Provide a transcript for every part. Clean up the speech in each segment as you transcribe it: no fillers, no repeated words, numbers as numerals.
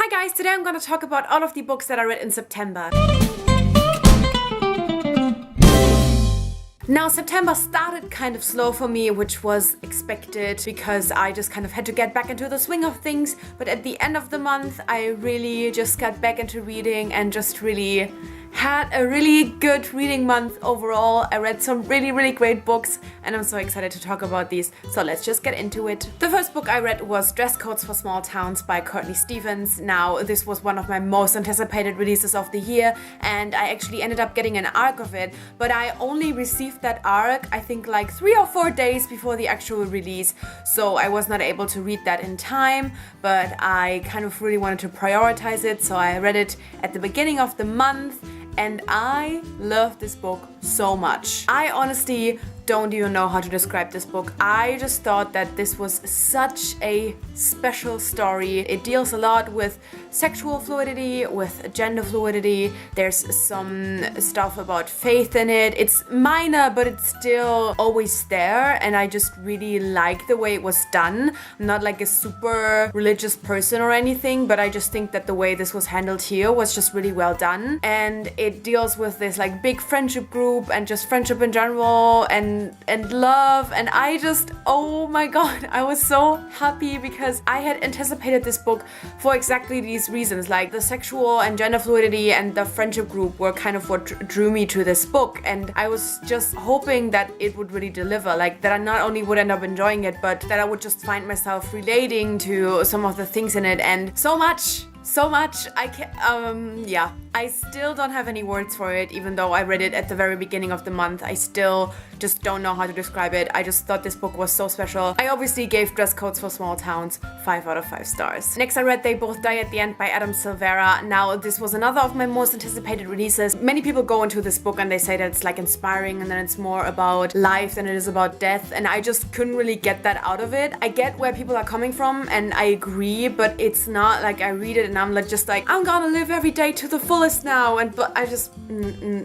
Hi guys, today I'm going to talk about all of the books that I read in September. Now, September started kind of slow for me, which was expected because I just kind of had to get back into the swing of things. But at the end of the month, I really just got back into reading and just really had a really good reading month overall. I read some really great books and I'm so excited to talk about these. So let's just get into it. The first book I read was Dress Codes for Small Towns by Courtney Stevens. Now, this was one of my most anticipated releases of the year and I actually ended up getting an arc of it, but I only received that arc I think like 3 or 4 days before the actual release, so I was not able to read that in time, but I kind of really wanted to prioritize it, so I read it at the beginning of the month. And I love this book so much. I honestly don't even know how to describe this book. I just thought that this was such a special story. It deals a lot with sexual fluidity, with gender fluidity. There's some stuff about faith in it. It's minor, but it's still always there. And I just really like the way it was done. I'm not like a super religious person or anything, but I just think that the way this was handled here was just really well done. And it deals with this like big friendship group and just friendship in general and love, and I just, oh my god, I was so happy because I had anticipated this book for exactly these reasons. Like the sexual and gender fluidity and the friendship group were kind of what drew me to this book, and I was just hoping that it would really deliver, like that I not only would end up enjoying it, but that I would just find myself relating to some of the things in it, and so much. I can yeah, I still don't have any words for it, even though I read it at the very beginning of the month. I still just don't know how to describe it. I just thought this book was so special. I obviously gave Dress Codes for Small Towns 5 out of 5 stars. Next I read They Both Die at the End by Silveira. Now this was another of my most anticipated releases. Many people go into this book and they say that it's like inspiring and then it's more about life than it is about death, and I just couldn't really get that out of it. I get where people are coming from and I agree, but it's not like I read it and I'm like just like, I'm gonna live every day to the fullest now, and but I just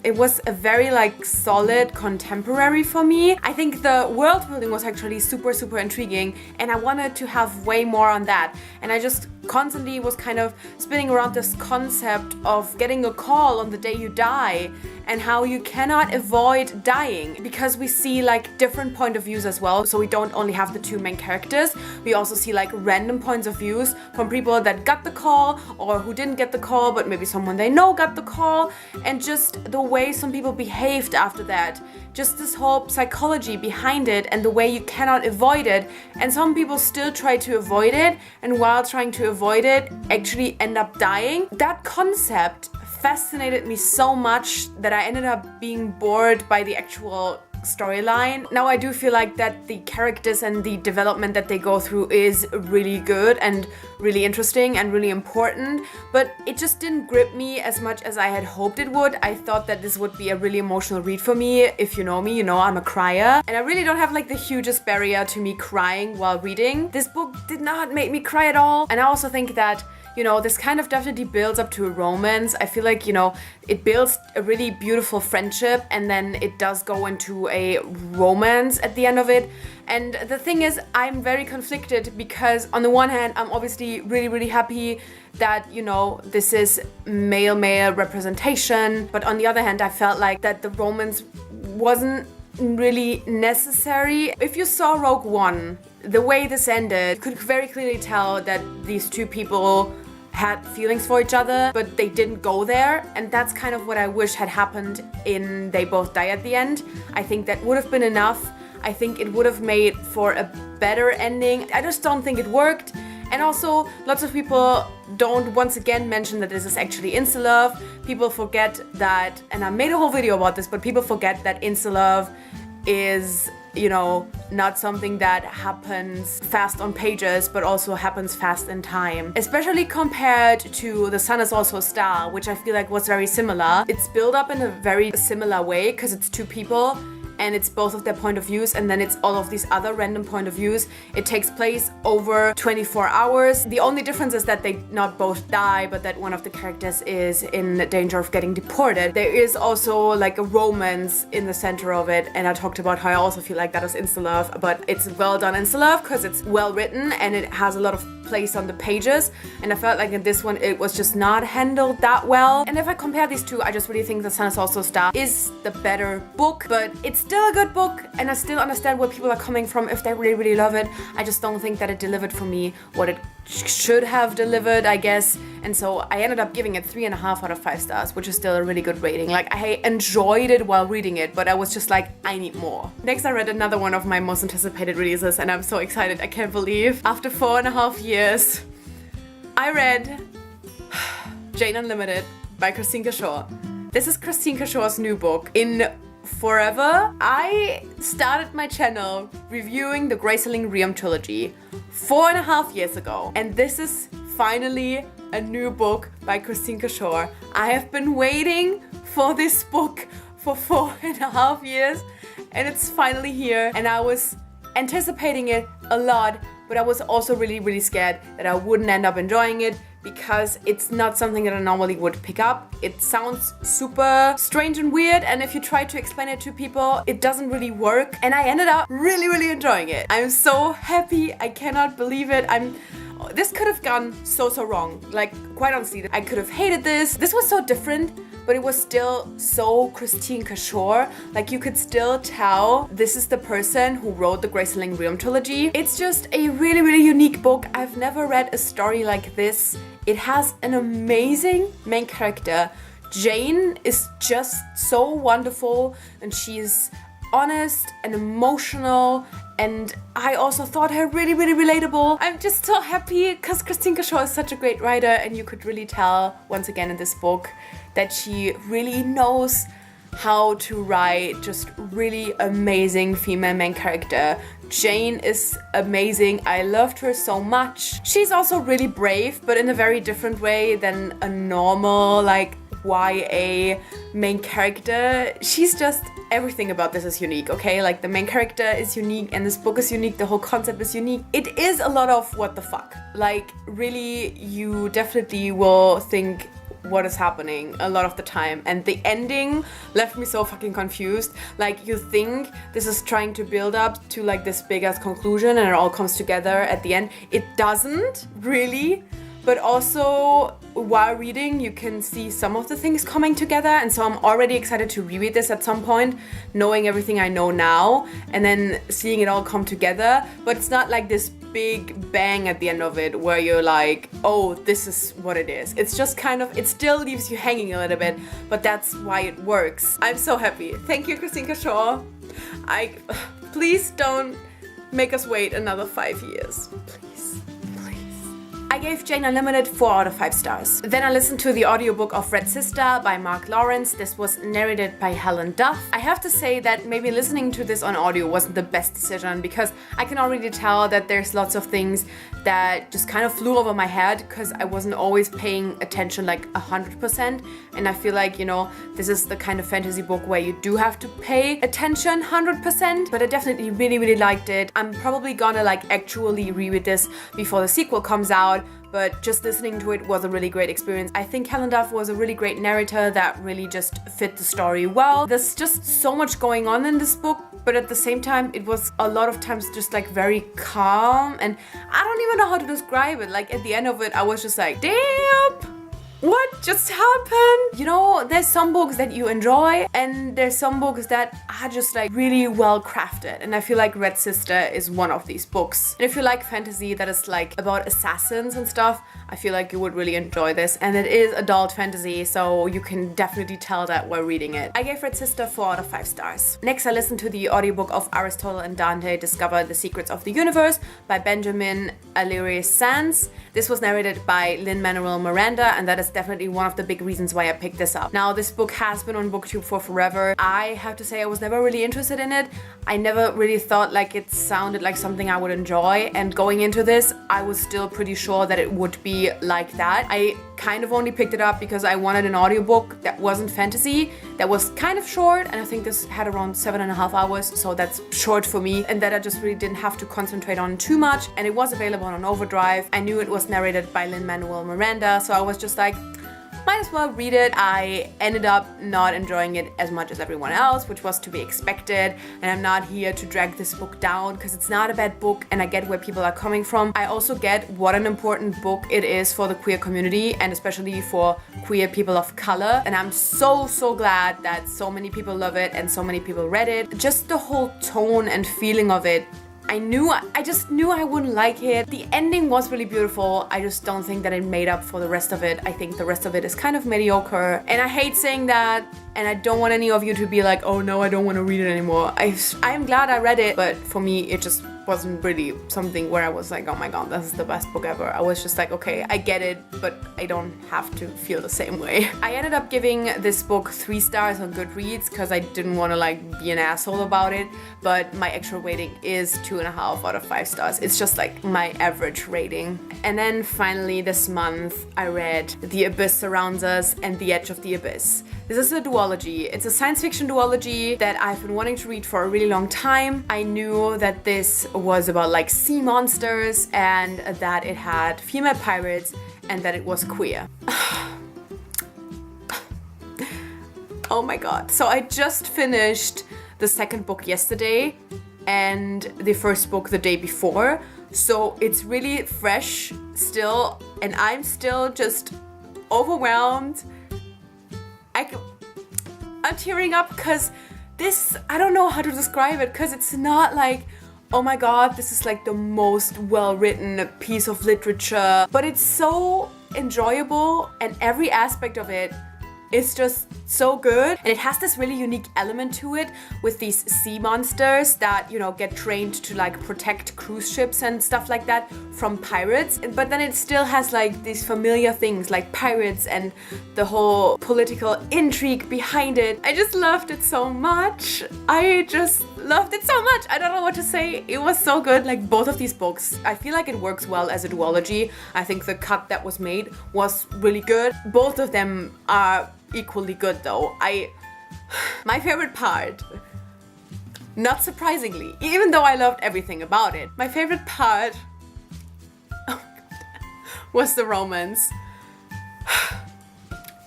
it was a very like solid contemporary for me. I think the world building was actually super intriguing and I wanted to have way more on that, and I just constantly was kind of spinning around this concept of getting a call on the day you die and how you cannot avoid dying, because we see like different point of views as well. So we don't only have the two main characters, we also see like random points of views from people that got the call or who didn't get the call, but maybe someone they know got the call, and just the way some people behaved after that. Just this whole psychology behind it and the way you cannot avoid it, and some people still try to avoid it, and while trying to avoid it actually end up dying. That concept fascinated me so much that I ended up being bored by the actual storyline. Now I do feel like that the characters and the development that they go through is really good and really interesting and really important, but it just didn't grip me as much as I had hoped it would. I thought that this would be a really emotional read for me. If you know me, you know I'm a crier, and I really don't have like the hugest barrier to me crying while reading. This book did not make me cry at all, and I also think that, you know, this kind of definitely builds up to a romance. I feel like, you know, it builds a really beautiful friendship and then it does go into a romance at the end of it. And the thing is, I'm very conflicted because on the one hand, I'm obviously really happy that, you know, this is male representation. But on the other hand, I felt like that the romance wasn't really necessary. If you saw Rogue One, the way this ended, you could very clearly tell that these two people had feelings for each other, but they didn't go there, and that's kind of what I wish had happened in They Both Die at the End. I think that would have been enough. I think it would have made for a better ending. I just don't think it worked. And also, lots of people don't once again mention that this is actually insta-love. People forget that, and I made a whole video about this, but people forget that insta-love is, you know, not something that happens fast on pages, but also happens fast in time. Especially compared to The Sun Is Also a Star, which I feel like was very similar. It's built up in a very similar way because it's two people and it's both of their point of views, and then it's all of these other random point of views. It takes place over 24 hours. The only difference is that they not both die, but that one of the characters is in danger of getting deported. There is also like a romance in the center of it, and I talked about how I also feel like that is insta-love, but it's well done insta-love because it's well written and it has a lot of place on the pages, and I felt like in this one it was just not handled that well. And if I compare these two, I just really think The Sun Is Also a Star is the better book, but it's still a good book, and I still understand where people are coming from if they really love it. I just don't think that it delivered for me what it should have delivered, I guess, and so I ended up giving it 3.5 out of 5 stars, which is still a really good rating. Like, I enjoyed it while reading it, but I was just like, I need more. Next, I read another one of my most anticipated releases, and I'm so excited. I can't believe after 4.5 years I read Jane Unlimited by Christine Cashore. This is Christine Cashore's new book. In forever, I started my channel reviewing the Graceling Realm trilogy 4.5 years ago, and this is finally a new book by Christine Cashore. I have been waiting for this book for 4.5 years, and it's finally here, and I was anticipating it a lot, but I was also really scared that I wouldn't end up enjoying it because it's not something that I normally would pick up. It sounds super strange and weird, and if you try to explain it to people, it doesn't really work, and I ended up really enjoying it. I'm so happy. I cannot believe it. This could have gone so wrong. Like, quite honestly, I could have hated this. This was so different, but it was still so Christine Cashore. Like, you could still tell this is the person who wrote the Graceling Realm trilogy. It's just a really unique book. I've never read a story like this. It has an amazing main character. Jane is just so wonderful, and she's honest and emotional, and I also thought her really relatable. I'm just so happy because Christine Cashore is such a great writer, and you could really tell once again in this book that she really knows how to write just really amazing female main character. Jane is amazing. I loved her so much. She's also really brave, but in a very different way than a normal like YA main character. She's just, everything about this is unique, okay? Like, the main character is unique, and this book is unique, the whole concept is unique. It is a lot of what the fuck. Like, really, you definitely will think what is happening a lot of the time, and the ending left me so fucking confused. Like, you think this is trying to build up to like this big ass conclusion and it all comes together at the end. It doesn't really, but also while reading you can see some of the things coming together, and so I'm already excited to reread this at some point, knowing everything I know now and then seeing it all come together. But it's not like this big bang at the end of it where you're like, oh, this is what it is. It's just kind of, it still leaves you hanging a little bit, but that's why it works. I'm so happy. Thank you, Christine Cashore. Please don't make us wait another 5 years. Please. I gave Jane Unlimited 4 out of 5 stars. Then I listened to the audiobook of Red Sister by Mark Lawrence. This was narrated by Helen Duff. I have to say that maybe listening to this on audio wasn't the best decision, because I can already tell that there's lots of things that just kind of flew over my head because I wasn't always paying attention like 100%. And I feel like, you know, this is the kind of fantasy book where you do have to pay attention 100%, but I definitely really liked it. I'm probably gonna like actually reread this before the sequel comes out, but just listening to it was a really great experience. I think Helen Duff was a really great narrator that really just fit the story well. There's just so much going on in this book, but at the same time it was a lot of times just like very calm, and I don't even know how to describe it. Like, at the end of it I was just like, damn, what just happened? You know, there's some books that you enjoy and there's some books that are just like really well crafted, and I feel like Red Sister is one of these books. And if you like fantasy that is like about assassins and stuff, I feel like you would really enjoy this, and it is adult fantasy, so you can definitely tell that while reading it. I gave Red Sister 4 out of 5 stars. Next, I listened to the audiobook of Aristotle and Dante Discover the Secrets of the Universe by Benjamin Alire Senz. This was narrated by Lin-Manuel Miranda, and that is definitely one of the big reasons why I picked this up. Now, this book has been on BookTube for forever. I have to say I was never really interested in it. I never really thought like it sounded like something I would enjoy, and going into this, I was still pretty sure that it would be duology like that. I kind of only picked it up because I wanted an audiobook that wasn't fantasy, that was kind of short, and I think this had around 7.5 hours, so that's short for me, and that I just really didn't have to concentrate on too much, and it was available on Overdrive. I knew it was narrated by Lin-Manuel Miranda, so I was just like, might as well read it. I ended up not enjoying it as much as everyone else, which was to be expected, and I'm not here to drag this book down because it's not a bad book and I get where people are coming from. I also get what an important book it is for the queer community and especially for queer people of color, and I'm so glad that so many people love it and so many people read it. Just the whole tone and feeling of it, I just knew I wouldn't like it. The ending was really beautiful. I just don't think that it made up for the rest of it. I think the rest of it is kind of mediocre. And I hate saying that, and I don't want any of you to be like, oh no, I don't want to read it anymore. I'm glad I read it, but for me, it just wasn't really something where I was like, oh my god, this is the best book ever. I was just like, okay, I get it, but I don't have to feel the same way. I ended up giving this book 3 stars on Goodreads because I didn't want to like be an asshole about it, but my actual rating is 2.5 out of 5 stars. It's just like my average rating. And then finally this month I read The Abyss Surrounds Us and The Edge of the Abyss. This is a duology. It's a science fiction duology that I've been wanting to read for a really long time. I knew that this was about like sea monsters and that it had female pirates and that it was queer. Oh my god. So I just finished the second book yesterday and the first book the day before. So it's really fresh still and I'm still just overwhelmed. I'm tearing up because this, I don't know how to describe it, because it's not like, oh my god, this is like the most well-written piece of literature, but it's so enjoyable and every aspect of it is just so good. And it has this really unique element to it with these sea monsters that, you know, get trained to like protect cruise ships and stuff like that from pirates. But then it still has like these familiar things like pirates and the whole political intrigue behind it. I just loved it so much. I just loved it so much. I don't know what to say. It was so good. Like both of these books, I feel like it works well as a duology. I think the cut that was made was really good. Both of them are equally good though. My favorite part, not surprisingly, even though I loved everything about it, my favorite part was the romance.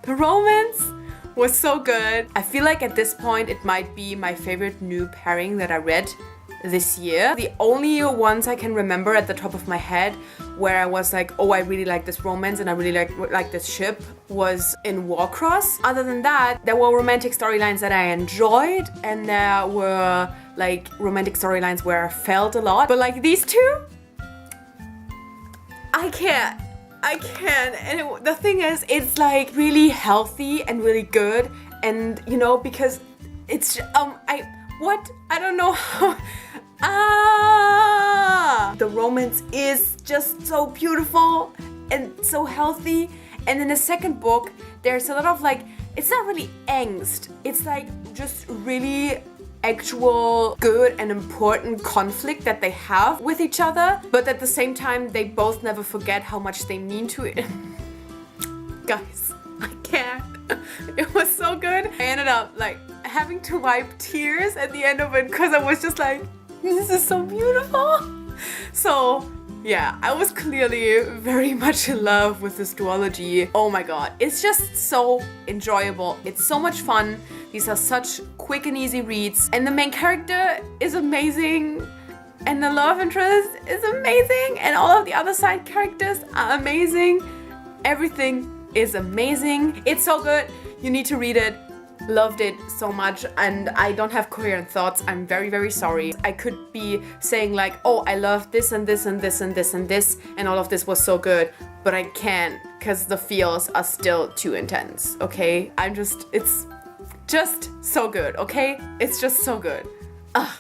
The romance was so good. I feel like at this point it might be my favorite new pairing that I read this year. The only ones I can remember at the top of my head where I was like, oh, I really like this romance and I really like this ship was in Warcross. Other than that, there were romantic storylines that I enjoyed and there were like romantic storylines where I felt a lot. But like these two, I can't. And the thing is, it's like really healthy and really good. And you know, because it's, I don't know how. The romance is just so beautiful and so healthy. And in the second book, there's a lot of like, it's not really angst. It's like just really actual good and important conflict that they have with each other. But at the same time, they both never forget how much they mean to it. Guys, I can't. It was so good. I ended up like having to wipe tears at the end of it because I was just like, this is so beautiful. So yeah, I was clearly very much in love with this duology. Oh my god, it's just so enjoyable. It's so much fun. These are such quick and easy reads. And the main character is amazing. And the love interest is amazing. And all of the other side characters are amazing. Everything is amazing. It's so good. You need to read it. Loved it so much, and I don't have coherent thoughts. I'm very sorry. I could be saying like, oh, I love this and this and this and this and this and all of this was so good, but I can't because the feels are still too intense, okay? It's just so good, okay? It's just so good.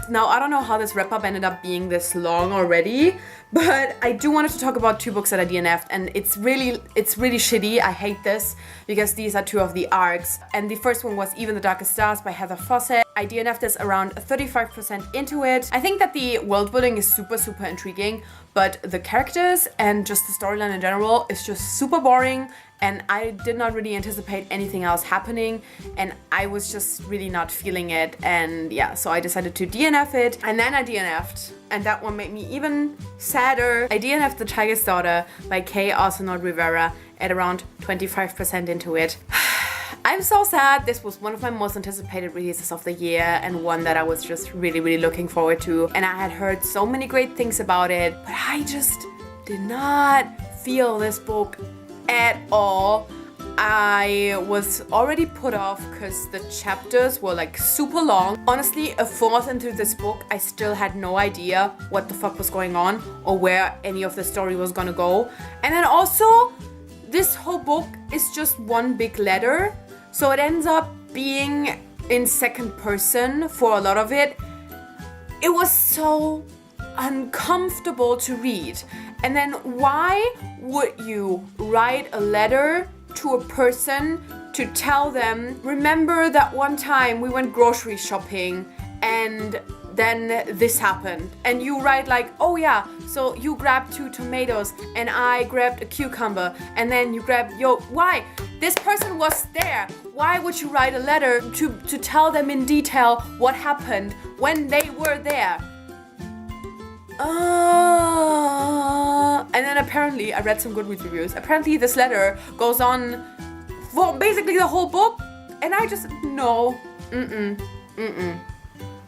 Now, I don't know how this wrap-up ended up being this long already, but I do wanted to talk about 2 books that I DNF'd, and it's really shitty. I hate this because these are 2 of the arcs. And the first one was Even the Darkest Stars by Heather Fawcett. I DNF'd this around 35% into it. I think that the world building is super intriguing, but the characters and just the storyline in general is just super boring, and I did not really anticipate anything else happening, and I was just really not feeling it, and yeah, so I decided to DNF it, and then I DNF'd, and that one made me even sadder. I DNF'd The Tiger's Daughter by Kay Arsenault Rivera at around 25% into it. I'm so sad. This was one of my most anticipated releases of the year, and one that I was just really looking forward to, and I had heard so many great things about it, but I just did not feel this book at all. I was already put off because the chapters were like super long. Honestly, a fourth into this book, I still had no idea what the fuck was going on or where any of the story was gonna go. And then also, this whole book is just one big letter, so it ends up being in second person for a lot of it. It was so uncomfortable to read. And then why would you write a letter to a person to tell them, remember that one time we went grocery shopping and then this happened, and you write like, oh yeah, so you grabbed 2 tomatoes and I grabbed a cucumber, and then you grabbed why? This person was there. Why would you write a letter to tell them in detail what happened when they were there? And then apparently, I read some Goodreads reviews, apparently this letter goes on for basically the whole book, and I just, no,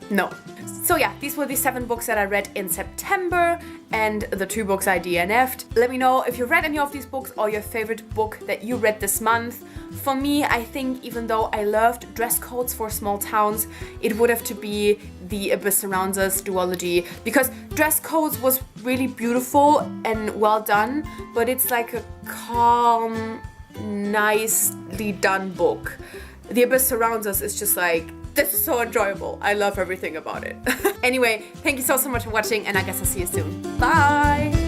no. So yeah, these were the 7 books that I read in September, and the 2 books I DNF'd. Let me know if you've read any of these books or your favorite book that you read this month. For me, I think even though I loved Dress Codes for Small Towns, it would have to be The Abyss Surrounds Us duology, because Dress Codes was really beautiful and well done, but it's like a calm, nicely done book. The Abyss Surrounds Us is just like, this is so enjoyable. I love everything about it. Anyway, thank you so much for watching, and I guess I'll see you soon. Bye!